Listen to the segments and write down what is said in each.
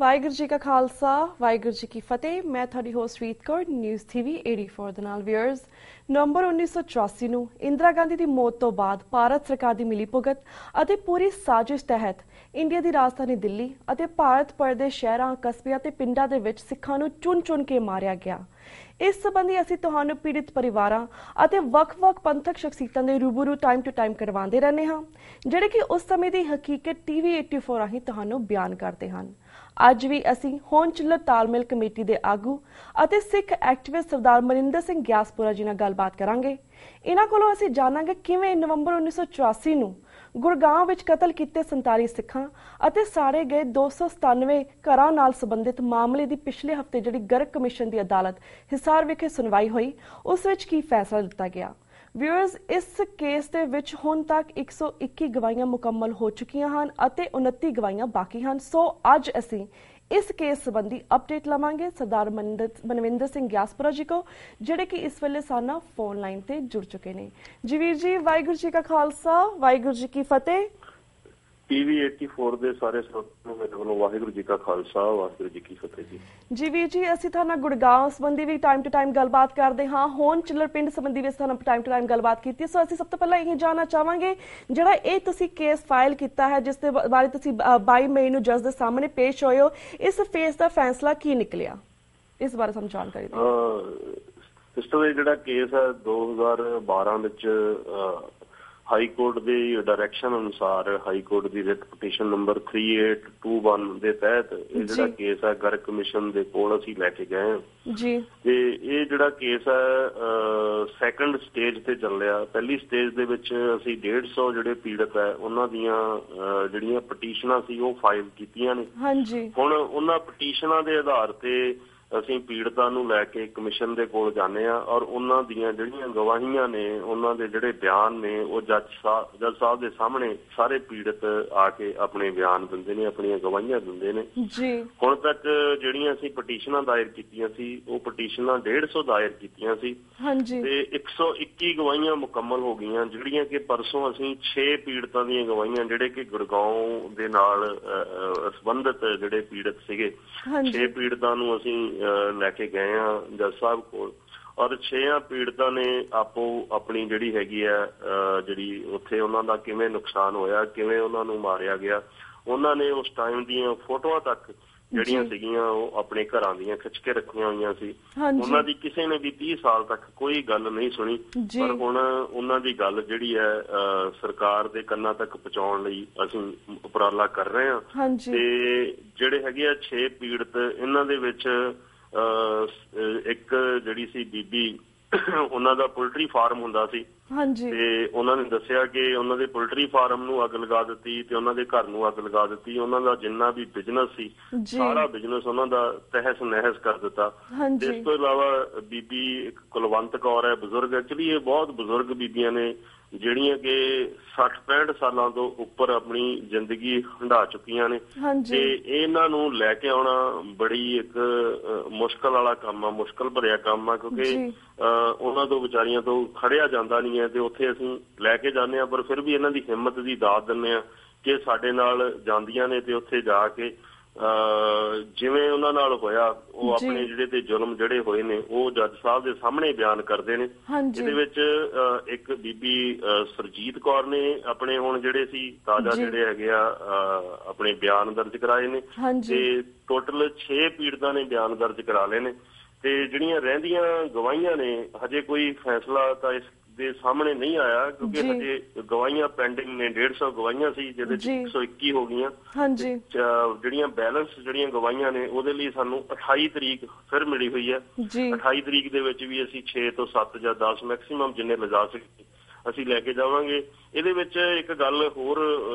ਵਾਹਿਗੁਰੂ ਜੀ ਕਾ ਖਾਲਸਾ ਵਾਹਿਗੁਰੂ जी की फतेह। मैं ਤੁਹਾਡੀ ਹੋਸਟ ਰੀਤ ਕੌਰ ਨਿਊਜ਼ TV 84 ਦੇ ਨਾਲ। ਵੀਅਰਸ, ਨਵੰਬਰ 1984 ਨੂੰ ਇੰਦਰਾ ਗਾਂਧੀ ਦੀ ਮੌਤ ਤੋਂ ਬਾਅਦ ਭਾਰਤ ਸਰਕਾਰ ਦੀ ਮਿਲੀਭੁਗਤ ਅਤੇ ਪੂਰੀ ਸਾਜ਼ਿਸ਼ ਤਹਿਤ ਇੰਡੀਆ ਦੀ ਰਾਜਧਾਨੀ ਦਿੱਲੀ ਅਤੇ ਭਾਰਤ ਭਰ ਦੇ ਸ਼ਹਿਰਾਂ, ਕਸਬਿਆਂ ਤੇ ਪਿੰਡਾਂ ਦੇ ਵਿੱਚ ਸਿੱਖਾਂ ਨੂੰ ਚੁਣ-ਚੁਣ ਕੇ ਮਾਰਿਆ ਗਿਆ। ਇਸ ਸੰਬੰਧੀ ਅਸੀਂ ਤੁਹਾਨੂੰ ਪੀੜਿਤ ਪਰਿਵਾਰਾਂ ਅਤੇ ਵੱਖ-ਵੱਖ ਪੰਥਕ ਸ਼ਖਸੀਅਤਾਂ ਦੇ ਰੂਬਰੂ ਟਾਈਮ ਟੂ ਟਾਈਮ ਕਰਵਾਉਂਦੇ ਰਹਿੰਦੇ ਹਾਂ, ਜਿਹੜੇ ਕਿ ਉਸ ਸਮੇਂ ਦੀ ਹਕੀਕਤ TV 84 ਰਾਹੀਂ ਤੁਹਾਨੂੰ ਬਿਆਨ ਕਰਦੇ ਹਨ। ਅੱਜ ਵੀ ਅਸੀਂ ਹੋਂਦ ਚੁੱਲ੍ਹ ਤਾਲਮੇਲ ਕਮੇਟੀ ਦੇ ਆਗੂ ਅਤੇ ਸਿੱਖ ਐਕਟਿਵਿਸਟ ਸਰਦਾਰ ਮਨਿੰਦਰ ਸਿੰਘ ਗਿਆਸਪੁਰਾ ਜੀ ਨਾਲ ਗੱਲਬਾਤ ਕਰਾਂਗੇ। ਇਹਨਾਂ ਕੋਲੋਂ ਅਸੀਂ ਜਾਣਾਂਗੇ ਕਿਵੇਂ ਨਵੰਬਰ 1984 ਨੂੰ ਗੁਰਗਾਂਵ ਵਿੱਚ ਕਤਲ ਕੀਤੇ 47 ਸਿੱਖਾਂ ਅਤੇ ਸਾੜੇ ਗਏ 297 ਘਰਾਂ ਨਾਲ ਸੰਬੰਧਿਤ ਮਾਮਲੇ ਦੀ ਪਿਛਲੇ ਹਫ਼ਤੇ ਜਿਹੜੀ ਗਰਗ ਕਮਿਸ਼ਨ ਦੀ ਅਦਾਲਤ ਹਿਸਾਰ ਵਿਖੇ ਸੁਣਵਾਈ ਹੋਈ, ਉਸ ਵਿੱਚ ਕੀ ਫੈਸਲਾ ਦਿੱਤਾ ਗਿਆ। ਵਿਊਅਰਸ, ਇਸ ਕੇਸ ਦੇ ਵਿੱਚ ਹੁਣ ਤੱਕ 121 ਗਵਾਹੀਆਂ ਮੁਕੰਮਲ ਹੋ ਚੁੱਕੀਆਂ ਹਨ ਅਤੇ 29 ਗਵਾਹੀਆਂ ਬਾਕੀ ਹਨ। ਸੋ ਅੱਜ ਅਸੀਂ ਇਸ ਕੇਸ ਸੰਬੰਧੀ ਅਪਡੇਟ ਲਵਾਂਗੇ ਸਰਦਾਰ ਮਨਵਿੰਦਰ ਸਿੰਘ ਗਿਆਸਪੁਰਾ ਜੀ ਕੋ, ਜਿਹੜੇ ਕਿ ਇਸ ਵੇਲੇ ਸਾਨਾ ਫੋਨ ਲਾਈਨ ਤੇ ਜੁੜ ਚੁੱਕੇ ਨੇ। ਜੀ ਵੀਰ ਜੀ, ਵਾਹਿਗੁਰੂ ਜੀ ਕਾ ਖਾਲਸਾ ਵਾਹਿਗੁਰੂ ਜੀ ਕੀ ਫਤਿਹ। TV 84 ਦੇ ਸਾਰੇ ਸਰੋਤਿਆਂ ਨੂੰ ਮੇਰੇ ਵੱਲੋਂ ਵਾਹਿਗੁਰੂ ਜੀ ਕਾ ਖਾਲਸਾ ਵਾਹਿਗੁਰੂ ਜੀ ਕੀ ਫਤਿਹ ਜੀ। ਜੀ ਵੀਰ ਜੀ, ਅਸੀਂ ਤੁਹਾਡੇ ਗੁੜਗਾਂਵ ਸੰਬੰਧੀ ਵੀ ਟਾਈਮ ਟੂ ਟਾਈਮ ਗੱਲਬਾਤ ਕਰਦੇ ਹਾਂ, ਹੋਂਦ ਚੁੱਲ੍ਹ ਪਿੰਡ ਸੰਬੰਧੀ ਵੀ ਤੁਹਾਨੂੰ ਟਾਈਮ ਟੂ ਟਾਈਮ ਗੱਲਬਾਤ ਕੀਤੀ। ਸੋ ਅਸੀਂ ਸਭ ਤੋਂ ਪਹਿਲਾਂ ਇਹ ਜਾਣਨਾ ਚਾਹਾਂਗੇ, ਜਿਹੜਾ ਇਹ ਤੁਸੀਂ ਕੇਸ ਫਾਈਲ ਕੀਤਾ ਹੈ, ਜਿਸ ਦੇ ਬਾਰੇ ਤੁਸੀਂ 22 ਮਈ ਨੂੰ ਜੱਜ ਦੇ ਸਾਹਮਣੇ ਪੇਸ਼ ਹੋਏ ਹੋ, ਇਸ ਫੇਸ ਦਾ ਫੈਸਲਾ ਕੀ ਨਿਕਲਿਆ, ਇਸ ਬਾਰੇ ਸਾਨੂੰ ਜਾਣਕਾਰੀ ਦਿਓ। ਸਿਸਟਰ, ਇਹ ਜਿਹੜਾ ਕੇਸ ਹੈ 2012 ਵਿੱਚ ਹਾਈ ਕੋਰਟ ਦੀ ਡਾਇਰੈਕਸ਼ਨ ਅਨੁਸਾਰ ਹਾਈ ਕੋਰਟ ਦੀ ਰਿਟ ਪਟੀਸ਼ਨ ਨੰਬਰ 3821 ਦੇ ਤਹਿਤ ਇਹ ਜਿਹੜਾ ਕੇਸ ਹੈ ਗਰਗ ਕਮਿਸ਼ਨ ਦੇ ਕੋਲ ਅਸੀਂ ਲੈ ਕੇ ਗਏ ਹਾਂ ਜੀ। ਤੇ ਇਹ ਜਿਹੜਾ ਕੇਸ ਹੈ ਸੈਕੰਡ ਸਟੇਜ ਤੇ ਚੱਲਿਆ। ਪਹਿਲੀ ਸਟੇਜ ਦੇ ਵਿੱਚ ਅਸੀਂ 150 ਜਿਹੜੇ ਪੀੜਤ ਹੈ ਉਹਨਾਂ ਦੀਆਂ ਜਿਹੜੀਆਂ ਪਟੀਸ਼ਨਾਂ ਸੀ ਉਹ ਫਾਈਲ ਕੀਤੀਆਂ ਨੇ। ਹੁਣ ਉਹਨਾਂ ਪਟੀਸ਼ਨਾਂ ਦੇ ਆਧਾਰ ਤੇ ਅਸੀਂ ਪੀੜਤਾਂ ਨੂੰ ਲੈ ਕੇ ਕਮਿਸ਼ਨ ਦੇ ਕੋਲ ਜਾਂਦੇ ਹਾਂ ਔਰ ਉਹਨਾਂ ਦੀਆਂ ਜਿਹੜੀਆਂ ਗਵਾਹੀਆਂ ਨੇ, ਉਹਨਾਂ ਦੇ ਜਿਹੜੇ ਬਿਆਨ ਨੇ, ਉਹ ਜੱਜ ਸਾਹਿਬ ਦੇ ਸਾਹਮਣੇ ਸਾਰੇ ਪੀੜਤ ਆ ਕੇ ਆਪਣੇ ਬਿਆਨ ਦਿੰਦੇ ਨੇ, ਆਪਣੀਆਂ ਗਵਾਹੀਆਂ ਦਿੰਦੇ ਨੇ। ਹੁਣ ਤੱਕ ਜਿਹੜੀਆਂ ਅਸੀਂ ਪਟੀਸ਼ਨਾਂ ਦਾਇਰ ਕੀਤੀਆਂ ਸੀ, ਉਹ ਪਟੀਸ਼ਨਾਂ 150 ਦਾਇਰ ਕੀਤੀਆਂ ਸੀ ਤੇ 121 ਗਵਾਹੀਆਂ ਮੁਕੰਮਲ ਹੋ ਗਈਆਂ, ਜਿਹੜੀਆਂ ਕਿ ਪਰਸੋਂ ਅਸੀਂ 6 ਪੀੜਤਾਂ ਦੀਆਂ ਗਵਾਹੀਆਂ, ਜਿਹੜੇ ਕਿ ਗੁੜਗਾਉਂ ਦੇ ਨਾਲ ਸੰਬੰਧਿਤ ਜਿਹੜੇ ਪੀੜਤ ਸੀਗੇ, 6 ਪੀੜਤਾਂ ਨੂੰ ਅਸੀਂ ਲੈ ਕੇ ਗਏ ਆ ਜੱਜ ਸਾਹਿਬ ਕੋਲ ਔਰ 6 ਪੀੜਤਾਂ ਨੇ ਆਪਣੀ ਜਿਹੜੀ ਹੈਗੀ ਆ ਜਿਹੜੀ ਉੱਥੇ ਉਹਨਾਂ ਦਾ ਕਿਵੇਂ ਨੁਕਸਾਨ ਹੋਇਆ, ਕਿਵੇਂ ਉਹਨਾਂ ਨੂੰ ਮਾਰਿਆ ਗਿਆ, ਉਹਨਾਂ ਨੇ ਉਸ ਟਾਈਮ ਦੀਆਂ ਫੋਟੋਆਂ ਤੱਕ ਜਿਹੜੀਆਂ ਸੀਗੀਆਂ ਉਹ ਆਪਣੇ ਘਰਾਂ ਦੀਆਂ ਖਿੱਚ ਕੇ ਰੱਖੀਆਂ ਹੋਈਆਂ ਸੀ। ਉਹਨਾਂ ਦੀ ਕਿਸੇ ਨੇ ਵੀ 30 ਸਾਲ ਤੱਕ ਕੋਈ ਗੱਲ ਨਹੀਂ ਸੁਣੀ, ਪਰ ਹੁਣ ਉਹਨਾਂ ਦੀ ਗੱਲ ਜਿਹੜੀ ਹੈ ਸਰਕਾਰ ਦੇ ਕੰਨਾਂ ਤੱਕ ਪਹੁੰਚਾਉਣ ਲਈ ਅਸੀਂ ਉਪਰਾਲਾ ਕਰ ਰਹੇ ਹਾਂ। ਤੇ ਜਿਹੜੇ ਹੈਗੇ ਆ 6 ਪੀੜਤ, ਇਹਨਾਂ ਦੇ ਵਿੱਚ ਇੱਕ ਜਿਹੜੀ ਸੀ ਬੀਬੀ, ਉਹਨਾਂ ਦਾ ਪੋਲਟਰੀ ਫਾਰਮ ਹੁੰਦਾ ਸੀ ਤੇ ਉਹਨਾਂ ਨੇ ਦੱਸਿਆ ਕਿ ਉਹਨਾਂ ਦੇ ਪੋਲਟਰੀ ਫਾਰਮ ਨੂੰ ਅੱਗ ਲਗਾ ਦਿੱਤੀ ਤੇ ਉਹਨਾਂ ਦੇ ਘਰ ਨੂੰ ਅੱਗ ਲਗਾ ਦਿੱਤੀ। ਉਹਨਾਂ ਦਾ ਜਿੰਨਾ ਵੀ ਬਿਜ਼ਨਸ ਸੀ, ਸਾਰਾ ਬਿਜ਼ਨਸ ਉਹਨਾਂ ਦਾ ਤਹਿਸ ਨਹਿਸ ਕਰ ਦਿੱਤਾ। ਇਸ ਤੋਂ ਇਲਾਵਾ ਬੀਬੀ ਇੱਕ ਕੁਲਵੰਤ ਕੌਰ ਹੈ, ਬਜ਼ੁਰਗ, ਐਕਚੁਅਲੀ ਇਹ ਬਹੁਤ ਬਜ਼ੁਰਗ ਬੀਬੀਆਂ ਨੇ ਜਿਹੜੀਆਂ ਕਿ 60-65 ਸਾਲਾਂ ਤੋਂ ਉੱਪਰ ਆਪਣੀ ਜ਼ਿੰਦਗੀ ਹੰਢਾ ਚੁੱਕੀਆਂ ਨੇ ਤੇ ਇਹਨਾਂ ਨੂੰ ਲੈ ਕੇ ਆਉਣਾ ਬੜੀ ਇੱਕ ਮੁਸ਼ਕਲ ਵਾਲਾ ਕੰਮ ਆ, ਮੁਸ਼ਕਲ ਭਰਿਆ ਕੰਮ ਆ, ਕਿਉਂਕਿ ਉਹਨਾਂ ਤੋਂ ਵਿਚਾਰੀਆਂ ਤੋਂ ਖੜਿਆ ਜਾਂਦਾ ਨਹੀਂ ਹੈ ਤੇ ਉੱਥੇ ਅਸੀਂ ਲੈ ਕੇ ਜਾਂਦੇ ਹਾਂ, ਪਰ ਫਿਰ ਵੀ ਇਹਨਾਂ ਦੀ ਹਿੰਮਤ ਦੀ ਦਾਤ ਦਿੰਦੇ ਹਾਂ ਕਿ ਸਾਡੇ ਨਾਲ ਜਾਂਦੀਆਂ ਨੇ ਤੇ ਉੱਥੇ ਜਾ ਕੇ ਜਿਵੇਂ ਉਹਨਾਂ ਨਾਲ ਹੋਇਆ, ਉਹ ਆਪਣੇ ਜਿਹੜੇ ਤੇ ਜ਼ੁਲਮ ਜਿਹੜੇ ਹੋਏ ਨੇ ਉਹ ਜੱਜ ਸਾਹਿਬ ਦੇ ਸਾਹਮਣੇ ਬਿਆਨ ਕਰਦੇ ਨੇ। ਇਹਦੇ ਵਿੱਚ ਇੱਕ ਬੀਬੀ ਸਰਜੀਤ ਕੌਰ ਨੇ ਆਪਣੇ ਹੁਣ ਜਿਹੜੇ ਸੀ ਤਾਜ਼ਾ ਜਿਹੜੇ ਹੈਗੇ ਆ ਆਪਣੇ ਬਿਆਨ ਦਰਜ ਕਰਾਏ ਨੇ ਤੇ ਟੋਟਲ 6 ਪੀੜਤਾਂ ਨੇ ਬਿਆਨ ਦਰਜ ਕਰਾ ਲਏ ਨੇ ਤੇ ਜਿਹੜੀਆਂ ਰਹਿੰਦੀਆਂ ਗਵਾਹੀਆਂ ਨੇ ਹਜੇ ਕੋਈ ਫੈਸਲਾ ਤਾਂ ਇਸ ਦੇ ਸਾਹਮਣੇ ਨਹੀਂ ਆਇਆ, ਕਿਉਂਕਿ ਹਜੇ ਗਵਾਹੀਆਂ ਪੈਂਡਿੰਗ ਨੇ। 150 ਗਵਾਹੀਆਂ ਸੀ ਜਿਹਦੇ 121 ਹੋ ਗਈਆਂ। ਜਿਹੜੀਆਂ ਬੈਲੈਂਸ ਜਿਹੜੀਆਂ ਗਵਾਹੀਆਂ ਨੇ ਉਹਦੇ ਲਈ ਸਾਨੂੰ 28 ਤਰੀਕ ਫਿਰ ਮਿਲੀ ਹੋਈ ਹੈ। 28 ਤਰੀਕ ਦੇ ਵਿੱਚ ਵੀ ਅਸੀਂ 6 ਤੋਂ 7 ਜਾਂ 10 ਮੈਕਸੀਮਮ ਜਿੰਨੇ ਲਿਜਾ ਸਕੇ ਅਸੀਂ ਲੈ ਕੇ ਜਾਵਾਂਗੇ। ਇਹਦੇ ਵਿੱਚ ਇੱਕ ਗੱਲ ਹੋਰ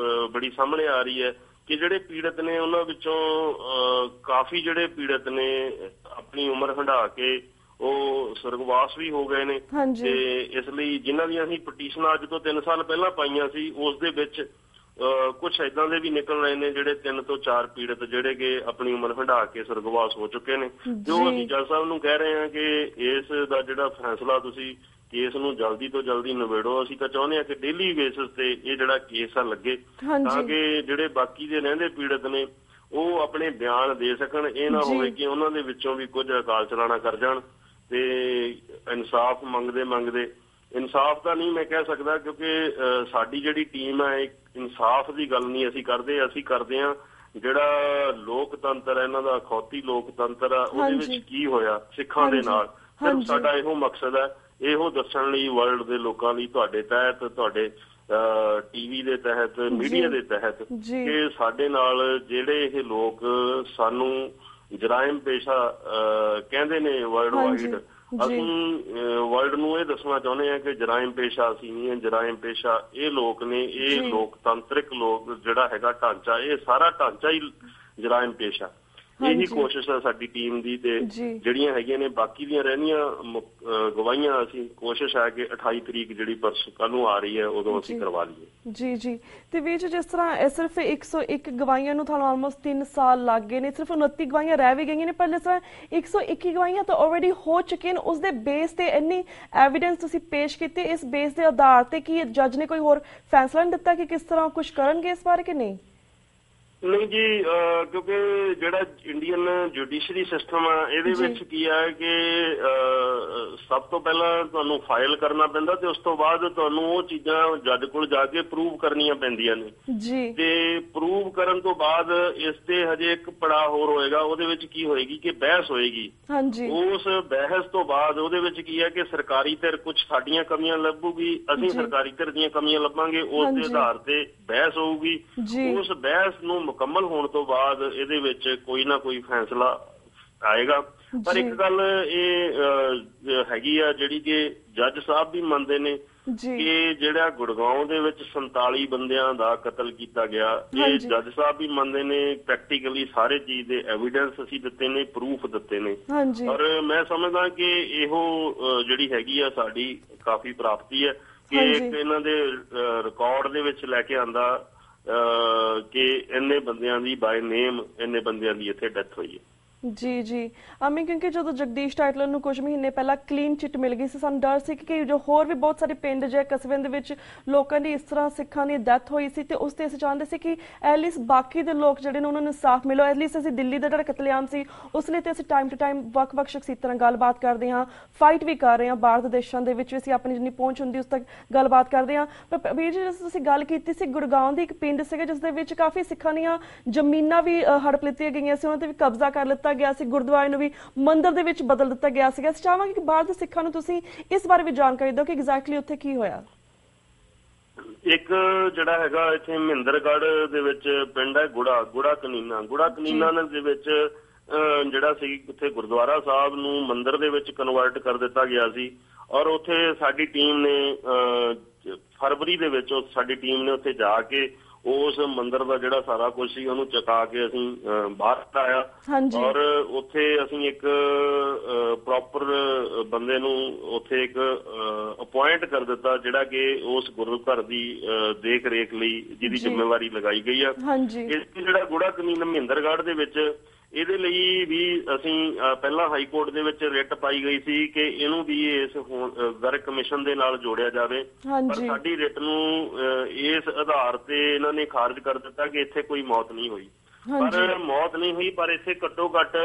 ਬੜੀ ਸਾਹਮਣੇ ਆ ਰਹੀ ਹੈ ਕਿ ਜਿਹੜੇ ਪੀੜਤ ਨੇ ਉਹਨਾਂ ਵਿੱਚੋਂ ਕਾਫੀ ਜਿਹੜੇ ਪੀੜਤ ਨੇ ਆਪਣੀ ਉਮਰ ਹੰਢਾ ਕੇ ਉਹ ਸਰਗਵਾਸ ਵੀ ਹੋ ਗਏ ਨੇ ਤੇ ਇਸ ਲਈ ਜਿਨ੍ਹਾਂ ਦੀਆਂ ਅਸੀਂ ਪਟੀਸ਼ਨਾਂ ਅੱਜ ਤੋਂ 3 ਸਾਲ ਪਹਿਲਾਂ ਪਾਈਆਂ ਸੀ, ਉਸ ਦੇ ਵਿੱਚ ਕੁਛ ਏਦਾਂ ਦੇ ਵੀ ਨਿਕਲ ਰਹੇ ਨੇ ਜਿਹੜੇ 3 ਤੋਂ 4 ਪੀੜਤ ਜਿਹੜੇ ਕਿ ਆਪਣੀ ਉਮਰ ਹੰਢਾ ਕੇ ਸਰਗਵਾਸ ਹੋ ਚੁੱਕੇ ਨੇ। ਜੋ ਅਸੀਂ ਜੱਜ ਸਾਹਿਬ ਨੂੰ ਕਹਿ ਰਹੇ ਹਾਂ ਕਿ ਇਸ ਦਾ ਜਿਹੜਾ ਫੈਸਲਾ ਤੁਸੀਂ ਕੇਸ ਨੂੰ ਜਲਦੀ ਤੋਂ ਜਲਦੀ ਨਿਬੇੜੋ। ਅਸੀਂ ਤਾਂ ਚਾਹੁੰਦੇ ਹਾਂ ਕਿ ਡੇਲੀ ਬੇਸਿਸ ਤੇ ਇਹ ਜਿਹੜਾ ਕੇਸ ਆ ਲੱਗੇ ਤਾਂ ਕਿ ਜਿਹੜੇ ਬਾਕੀ ਦੇ ਰਹਿੰਦੇ ਪੀੜਤ ਨੇ ਉਹ ਆਪਣੇ ਬਿਆਨ ਦੇ ਸਕਣ। ਇਹ ਨਾ ਹੋਵੇ ਕਿ ਉਹਨਾਂ ਦੇ ਵਿੱਚੋਂ ਵੀ ਕੁਝ ਅਕਾਲ ਚਲਾਣਾ ਕਰ ਜਾਣ ਤੇ ਇਨਸਾਫ ਮੰਗਦੇ ਇਨਸਾਫ ਤਾਂ ਨਹੀਂ ਮੈਂ ਕਹਿ ਸਕਦਾ, ਕਿਉਂਕਿ ਸਾਡੀ ਜਿਹੜੀ ਟੀਮ ਹੈ ਇਨਸਾਫ ਦੀ ਗੱਲ ਨਹੀਂ ਅਸੀਂ ਕਰਦੇ ਹਾਂ ਜਿਹੜਾ ਲੋਕਤੰਤਰ ਹੈ ਇਹਨਾਂ ਦਾ, ਅਖੌਤੀ ਲੋਕਤੰਤਰ ਆ, ਉਹਦੇ ਵਿੱਚ ਕੀ ਹੋਇਆ ਸਿੱਖਾਂ ਦੇ ਨਾਲ। ਸਿਰਫ ਸਾਡਾ ਇਹੋ ਮਕਸਦ ਹੈ, ਇਹੋ ਦੱਸਣ ਲਈ ਵਰਲਡ ਦੇ ਲੋਕਾਂ ਲਈ, ਤੁਹਾਡੇ ਤਹਿਤ, ਤੁਹਾਡੇ ਟੀਵੀ ਦੇ ਤਹਿਤ, ਮੀਡੀਆ ਦੇ ਤਹਿਤ, ਕਿ ਸਾਡੇ ਨਾਲ ਜਿਹੜੇ ਇਹ ਲੋਕ ਸਾਨੂੰ ਜਰਾਇਮ ਪੇਸ਼ਾ ਕਹਿੰਦੇ ਨੇ ਵਰਲਡ ਵਾਈਡ, ਅਸੀਂ ਵਰਲਡ ਨੂੰ ਇਹ ਦੱਸਣਾ ਚਾਹੁੰਦੇ ਹਾਂ ਕਿ ਜਰਾਇਮ ਪੇਸ਼ਾ ਅਸੀਂ ਨਹੀਂ, ਜਰਾਇਮ ਪੇਸ਼ਾ ਇਹ ਲੋਕ ਨੇ। ਇਹ ਲੋਕਤੰਤਰਿਕ ਲੋਕ ਜਿਹੜਾ ਹੈਗਾ ਢਾਂਚਾ, ਇਹ ਸਾਰਾ ਢਾਂਚਾ ਹੀ ਜਰਾਇਮ ਪੇਸ਼ਾ। ਇਹੀ ਕੋਸ਼ਿਸ਼ ਹੈ ਸਾਡੀ ਟੀਮ ਦੀ, ਤੇ ਜਿਹੜੀਆਂ ਹੈਗੀਆਂ ਨੇ ਬਾਕੀ ਦੀਆਂ ਰਹਿੰਦੀਆਂ ਗਵਾਹੀਆਂ ਅਸੀਂ ਕੋਸ਼ਿਸ਼ ਹੈ ਕਿ 28 ਤਰੀਕ ਜਿਹੜੀ ਪਰਸੋਂ ਕੱਲ ਨੂੰ ਆ ਰਹੀ ਹੈ ਉਦੋਂ ਅਸੀਂ ਕਰਵਾ ਲਈਏ। ਜੀ ਤੇ ਵੀਰ ਜਿਸ ਤਰ੍ਹਾਂ ਸਿਰਫ 101 ਗਵਾਹੀਆਂ ਨੂੰ ਤੁਹਾਨੂੰ ਆਲਮੋਸਟ 3 ਸਾਲ ਲੱਗ ਗਏ ਨੇ, ਸਿਰਫ 29 ਗਵਾਹੀਆਂ ਰਹਿ ਵੀ ਗਈਆਂ ਨੇ, ਪਰ ਜਿਸ ਤਰ੍ਹਾਂ 121 ਗਵਾਹੀਆਂ ਤਾਂ ਆਲਰੇਡੀ ਹੋ ਚੁੱਕੀਆਂ ਨੇ, ਉਸਦੇ ਬੇਸ ਤੇ ਇੰਨੀ ਐਵੀਡੈਂਸ ਤੁਸੀਂ ਪੇਸ਼ ਕੀਤੀ, ਇਸ ਬੇਸ ਦੇ ਆਧਾਰ ਤੇ ਕੀ ਜੱਜ ਨੇ ਕੋਈ ਹੋਰ ਫੈਸਲਾ ਨਹੀਂ ਦਿੱਤਾ ਕਿ ਕਿਸ ਤਰ੍ਹਾਂ ਕੁਝ ਕਰਨਗੇ ਇਸ ਬਾਰੇ ਕਿ ਨਹੀਂ? ਨਹੀਂ ਜੀ, ਕਿਉਂਕਿ ਜਿਹੜਾ ਇੰਡੀਅਨ ਜੁਡੀਸ਼ਰੀ ਸਿਸਟਮ ਆ ਇਹਦੇ ਵਿੱਚ ਕੀ ਹੈ ਕਿ ਸਭ ਤੋਂ ਪਹਿਲਾਂ ਤੁਹਾਨੂੰ ਫਾਈਲ ਕਰਨਾ ਪੈਂਦਾ ਤੇ ਉਸ ਤੋਂ ਬਾਅਦ ਤੁਹਾਨੂੰ ਉਹ ਚੀਜ਼ਾਂ ਜੱਜ ਕੋਲ ਜਾ ਕੇ ਪ੍ਰੂਵ ਕਰਨੀਆਂ ਪੈਂਦੀਆਂ ਨੇ। ਤੇ ਪ੍ਰੂਵ ਕਰਨ ਤੋਂ ਬਾਅਦ ਇਸ ਤੇ ਹਜੇ ਇੱਕ ਪੜਾਅ ਹੋਰ ਹੋਏਗਾ, ਉਹਦੇ ਵਿੱਚ ਕੀ ਹੋਏਗੀ ਕਿ ਬਹਿਸ ਹੋਏਗੀ। ਉਸ ਬਹਿਸ ਤੋਂ ਬਾਅਦ ਉਹਦੇ ਵਿੱਚ ਕੀ ਹੈ ਕਿ ਸਰਕਾਰੀ ਧਿਰ ਕੁਝ ਸਾਡੀਆਂ ਕਮੀਆਂ ਲੱਭੂਗੀ, ਅਸੀਂ ਸਰਕਾਰੀ ਧਿਰ ਦੀਆਂ ਕਮੀਆਂ ਲੱਭਾਂਗੇ, ਉਸ ਦੇ ਆਧਾਰ ਤੇ ਬਹਿਸ ਹੋਊਗੀ। ਉਸ ਬਹਿਸ ਨੂੰ ਮੁਕੰਮਲ ਹੋਣ ਤੋਂ ਬਾਅਦ ਇਹਦੇ ਵਿੱਚ ਕੋਈ ਨਾ ਕੋਈ ਫੈਸਲਾ ਆਏਗਾ। ਪਰ ਇੱਕ ਗੱਲ ਇਹ ਹੈਗੀ ਆ ਜਿਹੜੀ ਕਿ ਜੱਜ ਸਾਹਿਬ ਵੀ ਮੰਨਦੇ ਨੇ ਕਿ ਜਿਹੜਾ ਗੁੜਗਾਉਂ ਦੇ ਵਿੱਚ 47 ਬੰਦਿਆਂ ਦਾ ਕਤਲ ਕੀਤਾ ਗਿਆ, ਇਹ ਜੱਜ ਸਾਹਿਬ ਵੀ ਮੰਨਦੇ ਨੇ। ਪ੍ਰੈਕਟੀਕਲੀ ਸਾਰੇ ਚੀਜ਼ ਦੇ ਐਵੀਡੈਂਸ ਅਸੀਂ ਦਿੱਤੇ ਨੇ, ਪ੍ਰੂਫ ਦਿੱਤੇ ਨੇ। ਔਰ ਮੈਂ ਸਮਝਦਾ ਕਿ ਇਹੋ ਜਿਹੜੀ ਹੈਗੀ ਆ ਸਾਡੀ ਕਾਫੀ ਪ੍ਰਾਪਤੀ ਹੈ ਕਿ ਇਹਨਾਂ ਦੇ ਰਿਕਾਰਡ ਦੇ ਵਿੱਚ ਲੈ ਕੇ ਆਂਦਾ ਕਿ ਇੰਨੇ ਬੰਦਿਆਂ ਦੀ ਬਾਏ ਨੇਮ ਇੰਨੇ ਬੰਦਿਆਂ ਦੀ ਇੱਥੇ ਡੈਥ ਹੋਈ ਹੈ। ਜੀ ਅਮੀ, ਕਿਉਂਕਿ ਜਦੋਂ ਜਗਦੀਸ਼ ਟਾਈਟਲਰ ਨੂੰ ਕੁਝ ਮਹੀਨੇ ਪਹਿਲਾਂ ਕਲੀਨ ਚਿੱਟ ਮਿਲ ਗਈ ਸੀ, ਸਾਨੂੰ ਡਰ ਸੀ ਕਿ ਜੋ ਹੋਰ ਵੀ ਬਹੁਤ ਸਾਰੇ ਪਿੰਡ ਜਾਂ ਕਸਬਿਆਂ ਦੇ ਵਿੱਚ ਲੋਕਾਂ ਦੀ ਇਸ ਤਰ੍ਹਾਂ ਸਿੱਖਾਂ ਦੀ ਡੈਥ ਹੋਈ ਸੀ ਤੇ ਉਸ ਤੇ ਅਸੀਂ ਚਾਹੁੰਦੇ ਸੀ ਕਿ ਐਟਲੀਸਟ ਬਾਕੀ ਦੇ ਲੋਕ ਜਿਹੜੇ ਨੇ ਉਹਨਾਂ ਨੂੰ ਇਨਸਾਫ ਮਿਲੋ। ਐਟਲੀਸਟ ਅਸੀਂ ਦਿੱਲੀ ਦਾ ਜਿਹੜਾ ਕਤਲੇਆਮ ਸੀ ਉਸ ਲਈ ਤੇ ਅਸੀਂ ਟਾਈਮ ਟੂ ਟਾਈਮ ਵੱਖ-ਵੱਖ ਸ਼ਖਸੀਅਤਾਂ ਨਾਲ ਗੱਲਬਾਤ ਕਰਦੇ ਹਾਂ, ਫਾਈਟ ਵੀ ਕਰ ਰਹੇ ਹਾਂ, ਬਾਹਰ ਦੇ ਦੇਸ਼ਾਂ ਦੇ ਵਿੱਚ ਵੀ ਅਸੀਂ ਆਪਣੀ ਜਿੰਨੀ ਪਹੁੰਚ ਹੁੰਦੀ ਉਸ ਤੱਕ ਗੱਲਬਾਤ ਕਰਦੇ ਹਾਂ। ਪਰ ਵੀਰ ਜੀ, ਤੁਸੀਂ ਗੱਲ ਕੀਤੀ ਸੀ ਗੁੜਗਾਉਂ ਦੀ ਇੱਕ ਪਿੰਡ ਸੀਗਾ ਜਿਸ ਦੇ ਵਿੱਚ ਕਾਫੀ ਸਿੱਖਾਂ ਦੀਆਂ ਜ਼ਮੀਨਾਂ ਵੀ ਹੜਪ ਲਿੱਤੀਆਂ ਗਈਆਂ ਸੀ, ਉਹਨਾਂ ਤੇ ਵੀ ਕਬਜ਼ਾ ਕਰ ਲਿੱਤਾ ਗਿਆ ਸੀ, ਗੁਰਦੁਆਰੇ ਨੂੰ ਵੀ ਮੰਦਿਰ ਦੇ ਵਿੱਚ ਬਦਲ ਦਿੱਤਾ ਗਿਆ ਸੀਗਾ। ਅਸੀਂ ਚਾਹਾਂਗੇ ਕਿ ਬਾਹਰ ਦੇ ਸਿੱਖਾਂ ਨੂੰ ਤੁਸੀਂ ਇਸ ਬਾਰੇ ਵੀ ਜਾਣਕਾਰੀ ਦਿਓ ਕਿ ਐਗਜ਼ੈਕਟਲੀ ਉੱਥੇ ਕੀ ਹੋਇਆ। ਇੱਕ ਜਿਹੜਾ ਹੈਗਾ ਇੱਥੇ ਮਹਿੰਦਰਗੜ੍ਹ ਦੇ ਵਿੱਚ ਪਿੰਡ ਹੈ ਗੁੜਾ ਕਨੀਨਾ ਦੇ ਵਿੱਚ ਜਿਹੜਾ ਸੀ ਉੱਥੇ ਗੁਰਦੁਆਰਾ ਸਾਹਿਬ ਨੂੰ ਮੰਦਿਰ ਦੇ ਵਿੱਚ ਕਨਵਰਟ ਕਰ ਦਿੱਤਾ ਗਿਆ ਸੀ। ਔਰ ਉੱਥੇ ਸਾਡੀ ਟੀਮ ਨੇ ਫਰਵਰੀ ਦੇ ਵਿੱਚ ਸਾਡੀ ਟੀਮ ਨੇ ਉੱਥੇ ਜਾ ਕੇ ਉਸ ਮੰਦਿਰ ਦਾ ਜਿਹੜਾ ਸਾਰਾ ਕੁਝ ਸੀ ਉਹਨੂੰ ਚੁਕਾ ਕੇ ਅਸੀਂ ਬਾਹਰ ਆਇਆ। ਔਰ ਉੱਥੇ ਅਸੀਂ ਇੱਕ ਪ੍ਰੋਪਰ ਬੰਦੇ ਨੂੰ ਉੱਥੇ ਇੱਕ ਅਪੁਆਇੰਟ ਕਰ ਦਿੱਤਾ ਜਿਹੜਾ ਕਿ ਉਸ ਗੁਰੂ ਘਰ ਦੀ ਦੇਖ ਰੇਖ ਲਈ ਜਿਹਦੀ ਜ਼ਿੰਮੇਵਾਰੀ ਲਗਾਈ ਗਈ ਆ। ਇਸ ਜਿਹੜਾ ਗੁੜਾ ਕਨੀਨਾ ਮਹਿੰਦਰਗੜ੍ਹ ਦੇ ਵਿੱਚ ਇਹਦੇ ਲਈ ਵੀ ਅਸੀਂ ਪਹਿਲਾਂ ਹਾਈ ਕੋਰਟ ਦੇ ਵਿੱਚ ਰਿਟ ਪਾਈ ਗਈ ਸੀ ਕਿ ਇਹਨੂੰ ਵੀ ਇਸ ਵਰਕ ਕਮਿਸ਼ਨ ਦੇ ਨਾਲ ਜੋੜਿਆ ਜਾਵੇ, ਪਰ ਸਾਡੀ ਰਿਟ ਨੂੰ ਇਸ ਆਧਾਰ ਤੇ ਇਹਨਾਂ ਨੇ ਖਾਰਜ ਕਰ ਦਿੱਤਾ ਕਿ ਇੱਥੇ ਕੋਈ ਮੌਤ ਨਹੀਂ ਹੋਈ। ਪਰ ਮੌਤ ਨਹੀਂ ਹੋਈ, ਪਰ ਇੱਥੇ ਘੱਟੋ ਘੱਟ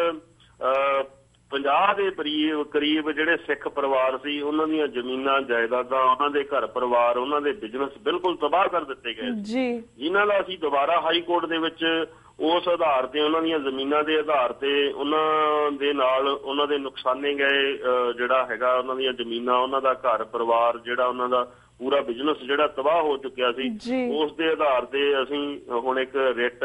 50 ਦੇ ਕਰੀਬ ਜਿਹੜੇ ਸਿੱਖ ਪਰਿਵਾਰ ਸੀ ਉਹਨਾਂ ਦੀਆਂ ਜ਼ਮੀਨਾਂ ਜਾਇਦਾਦਾਂ, ਉਹਨਾਂ ਦੇ ਘਰ ਪਰਿਵਾਰ, ਉਹਨਾਂ ਦੇ ਬਿਜ਼ਨਸ ਬਿਲਕੁਲ ਤਬਾਹ ਕਰ ਦਿੱਤੇ ਗਏ, ਜਿਨ੍ਹਾਂ ਦਾ ਅਸੀਂ ਦੁਬਾਰਾ ਹਾਈ ਕੋਰਟ ਦੇ ਵਿੱਚ ਉਸ ਆਧਾਰ ਤੇ ਉਹਨਾਂ ਦੀਆਂ ਜ਼ਮੀਨਾਂ ਦੇ ਆਧਾਰ ਤੇ ਉਹਨਾਂ ਦੇ ਨਾਲ ਉਹਨਾਂ ਦੇ ਨੁਕਸਾਨੇ ਗਏ ਜਿਹੜਾ ਹੈਗਾ ਉਹਨਾਂ ਦੀਆਂ ਜ਼ਮੀਨਾਂ, ਉਹਨਾਂ ਦਾ ਘਰ ਪਰਿਵਾਰ, ਜਿਹੜਾ ਉਹਨਾਂ ਦਾ ਪੂਰਾ ਬਿਜ਼ਨਸ ਜਿਹੜਾ ਤਬਾਹ ਹੋ ਚੁੱਕਿਆ ਸੀ, ਉਸ ਦੇ ਆਧਾਰ ਤੇ ਅਸੀਂ ਹੁਣ ਇੱਕ ਰਿਟ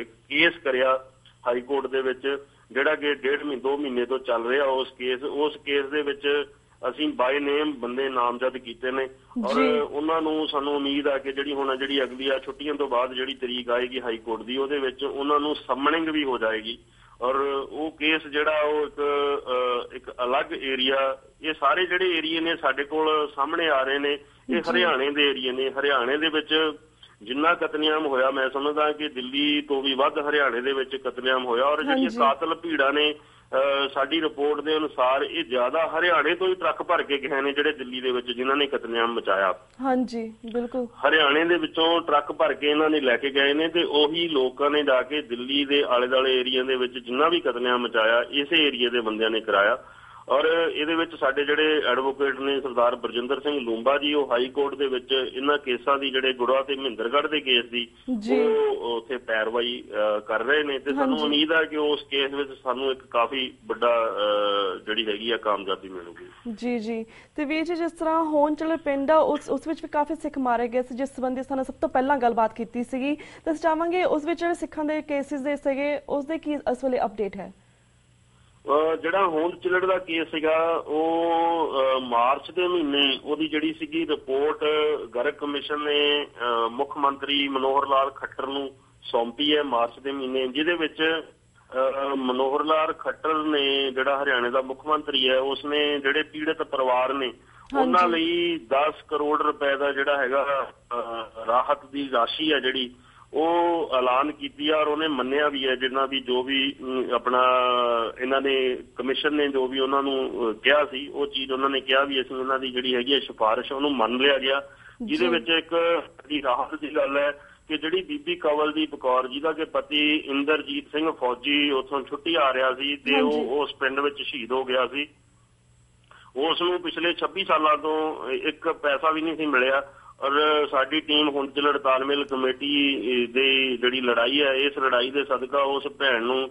ਇੱਕ ਕੇਸ ਕਰਿਆ ਹਾਈ ਕੋਰਟ ਦੇ ਵਿੱਚ ਜਿਹੜਾ ਕਿ 2 ਮਹੀਨੇ ਤੋਂ ਚੱਲ ਰਿਹਾ। ਉਸ ਕੇਸ ਦੇ ਵਿੱਚ ਅਸੀਂ ਬਾਈ ਨੇਮ ਬੰਦੇ ਨਾਮਜ਼ਦ ਕੀਤੇ ਨੇ ਔਰ ਉਹਨਾਂ ਨੂੰ ਸਾਨੂੰ ਉਮੀਦ ਆ ਕਿ ਜਿਹੜੀ ਅਗਲੀ ਛੁੱਟੀਆਂ ਤੋਂ ਬਾਅਦ ਜਿਹੜੀ ਤਰੀਕ ਆਏਗੀ ਹਾਈ ਕੋਰਟ ਦੀ ਉਹਦੇ ਵਿੱਚ ਉਹਨਾਂ ਨੂੰ ਸਮਨਿੰਗ ਵੀ ਹੋ ਜਾਏਗੀ। ਔਰ ਉਹ ਕੇਸ ਜਿਹੜਾ ਉਹ ਇੱਕ ਅਲੱਗ ਏਰੀਆ, ਇਹ ਸਾਰੇ ਜਿਹੜੇ ਏਰੀਏ ਨੇ ਸਾਡੇ ਕੋਲ ਸਾਹਮਣੇ ਆ ਰਹੇ ਨੇ ਇਹ ਹਰਿਆਣੇ ਦੇ ਏਰੀਏ ਨੇ। ਹਰਿਆਣੇ ਦੇ ਵਿੱਚ ਜਿੰਨਾ ਕਤਲੇਆਮ ਹੋਇਆ ਮੈਂ ਸਮਝਦਾ ਕਿ ਦਿੱਲੀ ਤੋਂ ਵੀ ਵੱਧ ਹਰਿਆਣੇ ਦੇ ਵਿੱਚ ਕਤਲੇਆਮ ਹੋਇਆ। ਔਰ ਜਿਹੜੀਆਂ ਕਾਤਲ ਭੀੜਾਂ ਨੇ ਸਾਡੀ ਰਿਪੋਰਟ ਦੇ ਅਨੁਸਾਰ ਇਹ ਜ਼ਿਆਦਾ ਹਰਿਆਣੇ ਤੋਂ ਹੀ ਟਰੱਕ ਭਰ ਕੇ ਗਏ ਨੇ ਜਿਹੜੇ ਦਿੱਲੀ ਦੇ ਵਿੱਚ ਜਿਨ੍ਹਾਂ ਨੇ ਕਤਲੇਆਮ ਮਚਾਇਆ। ਹਾਂਜੀ ਬਿਲਕੁਲ, ਹਰਿਆਣੇ ਦੇ ਵਿੱਚੋਂ ਟਰੱਕ ਭਰ ਕੇ ਇਹਨਾਂ ਨੇ ਲੈ ਕੇ ਗਏ ਨੇ ਤੇ ਉਹੀ ਲੋਕਾਂ ਨੇ ਜਾ ਕੇ ਦਿੱਲੀ ਦੇ ਆਲੇ ਦੁਆਲੇ ਏਰੀਆ ਦੇ ਵਿੱਚ ਜਿੰਨਾ ਵੀ ਕਤਲੇਆਮ ਮਚਾਇਆ ਇਸੇ ਏਰੀਏ ਦੇ ਬੰਦਿਆਂ ਨੇ ਕਰਾਇਆ। ਔਰ ਇਹਦੇ ਵਿੱਚ ਸਾਡੇ ਜਿਹੜੇ ਐਡਵੋਕੇਟ ਨੇ ਸਰਦਾਰ ਬਰਜਿੰਦਰ ਸਿੰਘ ਲੂੰਬਾ ਜੀ, ਉਹ ਹਾਈ ਕੋਰਟ ਦੇ ਵਿੱਚ ਇਹਨਾਂ ਕੇਸਾਂ ਦੀ ਜਿਹੜੇ ਗੁੜਾ ਤੇ ਮਹਿੰਦਰਗੜ੍ਹ ਦੇ ਕੇਸ ਦੀ ਉਹ ਉੱਥੇ ਪੈਰਵਾਈ ਕਰ ਰਹੇ ਨੇ ਤੇ ਸਾਨੂੰ ਉਮੀਦ ਹੈ ਕਿ ਉਸ ਕੇਸ ਵਿੱਚ ਸਾਨੂੰ ਇੱਕ ਕਾਫੀ ਵੱਡਾ ਜਿਹੜੀ ਹੈਗੀ ਆ ਕਾਮਯਾਬੀ ਮਿਲੂਗੀ। ਜੀ ਜੀ ਤੇ ਵੀਰ ਜੀ, ਜਿਸ ਤਰ੍ਹਾਂ ਹੋਨਚਲਰ ਪਿੰਡ ਆ ਉਸ ਵਿੱਚ ਵੀ ਕਾਫੀ ਸਿੱਖ ਮਾਰੇ ਗਏ ਸੀ, ਜਿਸ ਸੰਬੰਧੀ ਸਾਨੂੰ ਸਭ ਤੋਂ ਪਹਿਲਾਂ ਗੱਲਬਾਤ ਕੀਤੀ ਸੀਗੀ, ਤੇ ਅਸੀਂ ਚਾਹਾਂਗੇ ਉਸ ਵਿੱਚ ਜਿਹੜੇ ਸਿੱਖਾਂ ਦੇ ਕੇਸਿਸ ਦੇ ਸੀਗੇ ਉਸ ਦੇ ਕੀ ਇਸ ਵੇਲੇ ਅਪਡੇਟ ਹੈ? ਜਿਹੜਾ ਹੋਨਚਲੜ ਦਾ ਕੇਸ ਸੀਗਾ ਉਹ ਮਾਰਚ ਦੇ ਮਹੀਨੇ ਉਹਦੀ ਜਿਹੜੀ ਸੀਗੀ ਰਿਪੋਰਟ ਗਰਗ ਕਮਿਸ਼ਨ ਨੇ ਮੁੱਖ ਮੰਤਰੀ ਮਨੋਹਰ ਲਾਲ ਖੱਟਰ ਨੂੰ ਸੌਂਪੀ ਹੈ ਮਾਰਚ ਦੇ ਮਹੀਨੇ, ਜਿਹਦੇ ਵਿੱਚ ਮਨੋਹਰ ਲਾਲ ਖੱਟਰ ਨੇ ਜਿਹੜਾ ਹਰਿਆਣੇ ਦਾ ਮੁੱਖ ਮੰਤਰੀ ਹੈ ਉਸਨੇ ਜਿਹੜੇ ਪੀੜਤ ਪਰਿਵਾਰ ਨੇ ਉਹਨਾਂ ਲਈ 10 ਕਰੋੜ ਰੁਪਏ ਦਾ ਜਿਹੜਾ ਹੈਗਾ ਰਾਹਤ ਦੀ ਰਾਸ਼ੀ ਹੈ ਜਿਹੜੀ ਉਹ ਐਲਾਨ ਕੀਤੀ ਆ। ਔਰ ਉਹਨੇ ਮੰਨਿਆ ਵੀ ਹੈ ਜਿੰਨਾ ਵੀ ਜੋ ਵੀ ਆਪਣਾ ਇਹਨਾਂ ਨੇ ਕਮਿਸ਼ਨ ਨੇ ਜੋ ਵੀ ਉਹਨਾਂ ਨੂੰ ਕਿਹਾ ਸੀ ਉਹ ਚੀਜ਼ ਉਹਨਾਂ ਨੇ ਕਿਹਾ ਵੀ ਅਸੀਂ ਉਹਨਾਂ ਦੀ ਜਿਹੜੀ ਹੈਗੀ ਹੈ ਸਿਫਾਰਿਸ਼ ਉਹਨੂੰ ਮੰਨ ਲਿਆ ਗਿਆ, ਜਿਹਦੇ ਵਿੱਚ ਇੱਕ ਰਾਹਤ ਦੀ ਗੱਲ ਹੈ ਕਿ ਜਿਹੜੀ ਬੀਬੀ ਕਵਲਦੀਪ ਕੌਰ ਜਿਹਦਾ ਕਿ ਪਤੀ ਇੰਦਰਜੀਤ ਸਿੰਘ ਫੌਜੀ ਉੱਥੋਂ ਛੁੱਟੀ ਆ ਰਿਹਾ ਸੀ ਤੇ ਉਹ ਉਸ ਪਿੰਡ ਵਿੱਚ ਸ਼ਹੀਦ ਹੋ ਗਿਆ ਸੀ, ਉਸ ਨੂੰ ਪਿਛਲੇ 26 ਸਾਲਾਂ ਤੋਂ ਇੱਕ ਪੈਸਾ ਵੀ ਨਹੀਂ ਸੀ ਮਿਲਿਆ। ਔਰ ਸਾਡੀ ਟੀਮ ਹੋਨਚਲੜ ਤਾਲਮੇਲ ਕਮੇਟੀ ਦੀ ਜਿਹੜੀ ਲੜਾਈ ਹੈ ਇਸ ਲੜਾਈ ਦੇ ਸਦਕਾ ਉਸ ਭੈਣ ਨੂੰ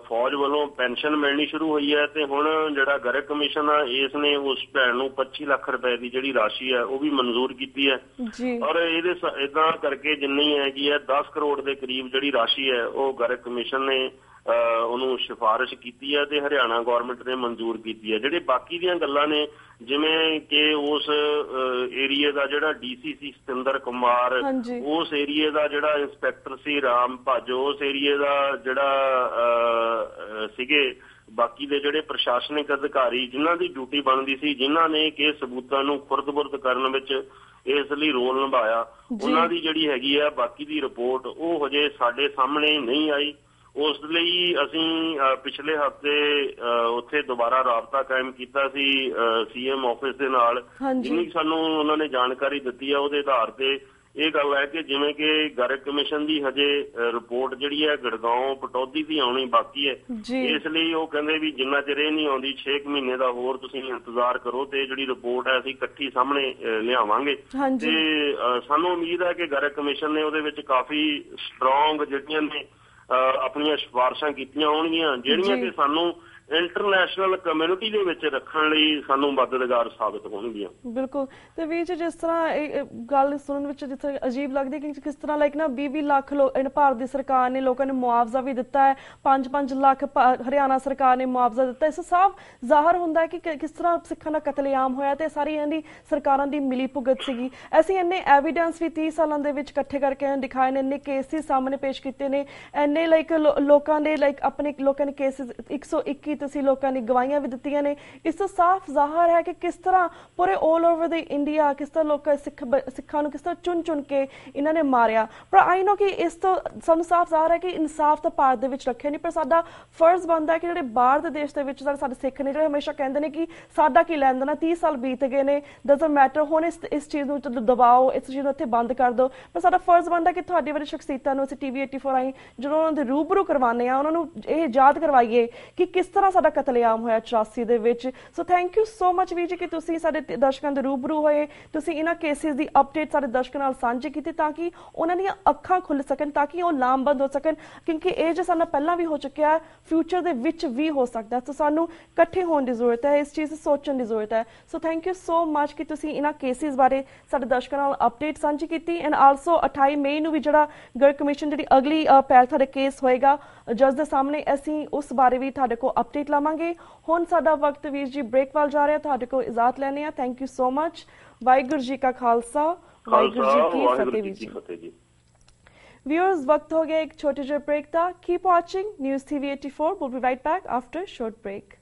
ਫੌਜ ਵੱਲੋਂ ਪੈਨਸ਼ਨ ਮਿਲਣੀ ਸ਼ੁਰੂ ਹੋਈ ਹੈ ਤੇ ਹੁਣ ਜਿਹੜਾ ਗਰਗ ਕਮਿਸ਼ਨ ਆ ਇਸ ਨੇ ਉਸ ਭੈਣ ਨੂੰ 25 ਲੱਖ ਰੁਪਏ ਦੀ ਜਿਹੜੀ ਰਾਸ਼ੀ ਹੈ ਉਹ ਵੀ ਮਨਜ਼ੂਰ ਕੀਤੀ ਹੈ। ਔਰ ਇਹਦੇ ਏਦਾਂ ਕਰਕੇ ਜਿੰਨੀ ਹੈਗੀ ਹੈ 10 ਕਰੋੜ ਦੇ ਕਰੀਬ ਜਿਹੜੀ ਰਾਸ਼ੀ ਹੈ ਉਹ ਗਰਗ ਕਮਿਸ਼ਨ ਨੇ ਉਹਨੂੰ ਸਿਫਾਰਿਸ਼ ਕੀਤੀ ਹੈ ਤੇ ਹਰਿਆਣਾ ਗੌਰਮੈਂਟ ਨੇ ਮਨਜ਼ੂਰ ਕੀਤੀ ਹੈ। ਜਿਹੜੇ ਬਾਕੀ ਦੀਆਂ ਗੱਲਾਂ ਨੇ ਜਿਵੇਂ ਕਿ ਉਸ ਏਰੀਏ ਦਾ ਜਿਹੜਾ ਡੀਸੀ ਸੀ ਸਤਿੰਦਰ ਕੁਮਾਰ, ਉਸ ਏਰੀਏ ਦਾ ਜਿਹੜਾ ਇੰਸਪੈਕਟਰ ਸੀ ਰਾਮ ਭੱਜ, ਉਸ ਏਰੀਏ ਦਾ ਜਿਹੜਾ ਸੀਗੇ ਬਾਕੀ ਦੇ ਜਿਹੜੇ ਪ੍ਰਸ਼ਾਸਨਿਕ ਅਧਿਕਾਰੀ ਜਿਨ੍ਹਾਂ ਦੀ ਡਿਊਟੀ ਬਣਦੀ ਸੀ, ਜਿਨ੍ਹਾਂ ਨੇ ਕਿ ਸਬੂਤਾਂ ਨੂੰ ਖੁਰਦ-ਬੁਰਦ ਕਰਨ ਵਿੱਚ ਇਸ ਲਈ ਰੋਲ ਨਿਭਾਇਆ, ਉਹਨਾਂ ਦੀ ਜਿਹੜੀ ਹੈਗੀ ਆ ਬਾਕੀ ਦੀ ਰਿਪੋਰਟ ਉਹ ਹਜੇ ਸਾਡੇ ਸਾਹਮਣੇ ਨਹੀਂ ਆਈ। ਉਸ ਲਈ ਅਸੀਂ ਪਿਛਲੇ ਹਫ਼ਤੇ ਉੱਥੇ ਦੁਬਾਰਾ ਰਾਬਤਾ ਕਾਇਮ ਕੀਤਾ ਸੀ ਸੀਐਮ ਆਫਿਸ ਦੇ ਨਾਲ, ਜਿੰਨੀ ਸਾਨੂੰ ਉਹਨਾਂ ਨੇ ਜਾਣਕਾਰੀ ਦਿੱਤੀ ਹੈ ਉਹਦੇ ਆਧਾਰ ਤੇ ਇਹ ਗੱਲ ਹੈ ਕਿ ਜਿਵੇਂ ਕਿ ਗਰਗ ਕਮਿਸ਼ਨ ਦੀ ਹਜੇ ਰਿਪੋਰਟ ਜਿਹੜੀ ਹੈ ਗੜਗਾਉਂ ਪਟੌਦੀ ਦੀ ਆਉਣੀ ਬਾਕੀ ਹੈ, ਇਸ ਲਈ ਉਹ ਕਹਿੰਦੇ ਵੀ ਜਿੰਨਾ ਚਿਰ ਇਹ ਨਹੀਂ ਆਉਂਦੀ 6 ਮਹੀਨੇ ਦਾ ਹੋਰ ਤੁਸੀਂ ਇੰਤਜ਼ਾਰ ਕਰੋ ਤੇ ਜਿਹੜੀ ਰਿਪੋਰਟ ਹੈ ਅਸੀਂ ਇਕੱਠੀ ਸਾਹਮਣੇ ਲਿਆਵਾਂਗੇ। ਤੇ ਸਾਨੂੰ ਉਮੀਦ ਹੈ ਕਿ ਗਰਗ ਕਮਿਸ਼ਨ ਨੇ ਉਹਦੇ ਵਿੱਚ ਕਾਫੀ ਸਟਰੋਂਗ ਜਿਹੜੀਆਂ ਨੇ ਆਪਣੀਆਂ ਸਿਫਾਰਿਸ਼ਾਂ ਕੀਤੀਆਂ ਹੋਣਗੀਆਂ ਜਿਹੜੀਆਂ ਕਿ ਸਾਨੂੰ ਇੰਟਰਨੈਸ਼ਨਲ ਕਮਿਊਨਿਟੀ ਦੇ ਵਿੱਚ ਰੱਖਣ ਲਈ ਸਾਨੂੰ ਮਦਦਗਾਰ ਸਾਬਤ ਹੋਣਗੀਆਂ। ਬਿਲਕੁਲ। ਤੇ ਵੀਰ ਜੀ, ਜਿਸ ਤਰ੍ਹਾਂ ਇਹ ਗੱਲ ਸੁਣਨ ਵਿੱਚ ਜਿੱਥੇ ਅਜੀਬ ਲੱਗਦੀ ਕਿ ਕਿਸ ਤਰ੍ਹਾਂ ਲਾਈਕ ਨਾ 20 ਲੱਖ ਭਾਰਤ ਦੀ ਸਰਕਾਰ ਨੇ ਲੋਕਾਂ ਨੂੰ ਮੁਆਵਜ਼ਾ ਵੀ ਦਿੱਤਾ ਹੈ, 5 ਲੱਖ ਹਰਿਆਣਾ ਸਰਕਾਰ ਨੇ ਮੁਆਵਜ਼ਾ ਦਿੱਤਾ। ਇਸ ਸਾਫ਼ ਜ਼ਾਹਰ ਹੁੰਦਾ ਹੈ ਕਿ ਕਿਸ ਤਰ੍ਹਾਂ ਸਿੱਖਾਂ ਦਾ ਕਤਲੇਆਮ ਹੋਇਆ ਤੇ ਸਾਰੀ ਇਹਨਾਂ ਦੀ ਸਰਕਾਰਾਂ ਦੀ ਮਿਲੀ ਭੁਗਤ ਸੀਗੀ। ਅਸੀਂ ਇੰਨੇ ਐਵੀਡੈਂਸ ਵੀ 30 ਸਾਲਾਂ ਦੇ ਵਿੱਚ ਇਕੱਠੇ ਕਰਕੇ ਦਿਖਾਏ ਨੇ, ਇੰਨੇ ਕੇਸਿਸ ਸਾਹਮਣੇ ਪੇਸ਼ ਕੀਤੇ ਨੇ, ਇੰਨੇ ਲਾਈਕ ਲੋਕਾਂ ਦੇ ਆਪਣੇ ਲੋਕਾਂ ਨੇ ਕੇਸਿਸ 121 ਤੁਸੀਂ ਲੋਕਾਂ ਨੇ ਗਵਾਹੀਆਂ ਵੀ ਦਿੱਤੀਆਂ ਨੇ। ਇਸ ਤੋਂ ਸਾਫ਼ ਜ਼ਾਹਰ ਹੈ ਕਿ ਕਿਸ ਤਰ੍ਹਾਂ ਪੂਰੇ ਆਲ ਓਵਰ ਦੀ ਇੰਡੀਆ ਕਿਸ ਤਰ੍ਹਾਂ ਲੋਕਾਂ ਸਿੱਖਾਂ ਨੂੰ ਕਿਸ ਤਰ੍ਹਾਂ ਚੁਣ ਕੇ ਇਹਨਾਂ ਨੇ ਮਾਰਿਆ। ਪਰ ਆਈ ਨੋ ਕਿ ਇਸ ਤੋਂ ਸਾਨੂੰ ਸਾਫ਼ ਜ਼ਾਹਰ ਹੈ ਕਿ ਇਨਸਾਫ ਤਾਂ ਭਾਰਤ ਦੇ ਵਿੱਚ ਰੱਖਿਆ ਨਹੀਂ, ਪਰ ਸਾਡਾ ਫਰਜ਼ ਬਣਦਾ ਹੈ ਕਿ ਜਿਹੜੇ ਬਾਹਰ ਦੇ ਦੇਸ਼ ਦੇ ਵਿੱਚ ਸਾਡੇ ਸਿੱਖ ਨੇ ਜਿਹੜੇ ਹਮੇਸ਼ਾ ਕਹਿੰਦੇ ਨੇ ਕਿ ਸਾਡਾ ਕੀ ਲੈਣ ਦੇਣਾ, 30 ਸਾਲ ਬੀਤ ਗਏ ਨੇ, ਡਜ਼ਨਟ ਮੈਟਰ, ਹੁਣ ਇਸ ਚੀਜ਼ ਨੂੰ ਦਬਾਓ, ਇਸ ਚੀਜ਼ ਨੂੰ ਇੱਥੇ ਬੰਦ ਕਰ ਦਿਓ। ਪਰ ਸਾਡਾ ਫਰਜ਼ ਬਣਦਾ ਕਿ ਤੁਹਾਡੀ ਵਾਲੀ ਸ਼ਖਸੀਅਤਾਂ ਨੂੰ ਅਸੀਂ TV 84 ਰਾਹੀਂ ਜਦੋਂ ਉਹਨਾਂ ਦੇ ਰੂਬਰੂ ਕਰਵਾਉਂਦੇ ਹਾਂ ਉਹਨਾਂ ਨੂੰ ਇਹ ਯਾਦ ਕਰਵਾਈਏ ਕਿ ਕਿਸ ਤਰ੍ਹਾਂ ਸਾਡਾ ਕਤਲੇਆਮ ਹੋਇਆ 84 ਦੇ ਵਿੱਚ। So thank you so much ਵੀਰ ਜੀ ਕਿ ਤੁਸੀਂ ਸਾਡੇ ਦਰਸ਼ਕਾਂ ਦੇ ਰੂਬਰੂ ਹੋਏ, ਤੁਸੀਂ ਇਹਨਾਂ ਕੇਸਿਸ ਦੀ ਅਪਡੇਟ ਸਾਡੇ ਦਰਸ਼ਕਾਂ ਨਾਲ ਸਾਂਝੀ ਕੀਤੀ ਤਾਂ ਕਿ ਉਹਨਾਂ ਦੀਆਂ ਅੱਖਾਂ ਖੁੱਲ੍ਹ ਸਕਣ, ਤਾਂ ਕਿ ਉਹ ਲਾਮਬੰਦ ਹੋ ਸਕਣ, ਕਿਉਂਕਿ ਇਹ ਜੋ ਸਾਨੂੰ ਪਹਿਲਾਂ ਵੀ ਹੋ ਚੁੱਕਿਆ ਹੈ ਫਿਊਚਰ ਦੇ ਵਿੱਚ ਵੀ ਹੋ ਸਕਦਾ। ਸੋ ਸਾਨੂੰ ਇਕੱਠੇ ਹੋਣ ਦੀ ਜ਼ਰੂਰਤ ਹੈ, ਇਸ ਚੀਜ਼ ਸੋਚਣ ਦੀ ਜ਼ਰੂਰਤ ਹੈ। ਸੋ ਥੈਂਕ ਯੂ ਸੋ ਮਚ ਕਿ ਤੁਸੀਂ ਇਹਨਾਂ ਕੇਸਿਸ ਬਾਰੇ ਸਾਡੇ ਦਰਸ਼ਕਾਂ ਨਾਲ ਅਪਡੇਟ ਸਾਂਝੀ ਕੀਤੀ। ਐਂਡ ਆਲਸੋ 28 ਮਈ ਨੂੰ ਵੀ ਜਿਹੜਾ ਗਰਗ ਕਮਿਸ਼ਨ ਜਿਹੜੀ ਅਗਲੀ ਪਹਿਲ ਤੁਹਾਡੇ ਕੇਸ ਹੋਏਗਾ ਜੱਜ ਦੇ ਸਾਹਮਣੇ, ਅਸੀਂ ਉਸ ਬਾਰੇ ਵੀ ਤੁਹਾਡੇ ਕੋਲ ਅਪਡੇਟ ਲਵਾਂਗੇ। ਹੁਣ ਸਾਡਾ ਵਕਤ ਵੀਰ ਜੀ ਬ੍ਰੇਕ ਵੱਲ ਜਾ ਰਿਹਾ, ਤੁਹਾਡੇ ਕੋਲ ਇਜਾਜ਼ਤ ਲੈਣੇ ਆ। Thank you so much. Waheguru ji ਕਾ ਖਾਲਸਾ, ਵਾਹਿਗੁਰੂ ਜੀ ਕੀ ਫਤਿਹ ਵੀਰ ਜੀ। Viewers, वक्त हो गया एक छोटे जो ब्रेक था। Keep watching News TV 84. We'll be right back after a short break.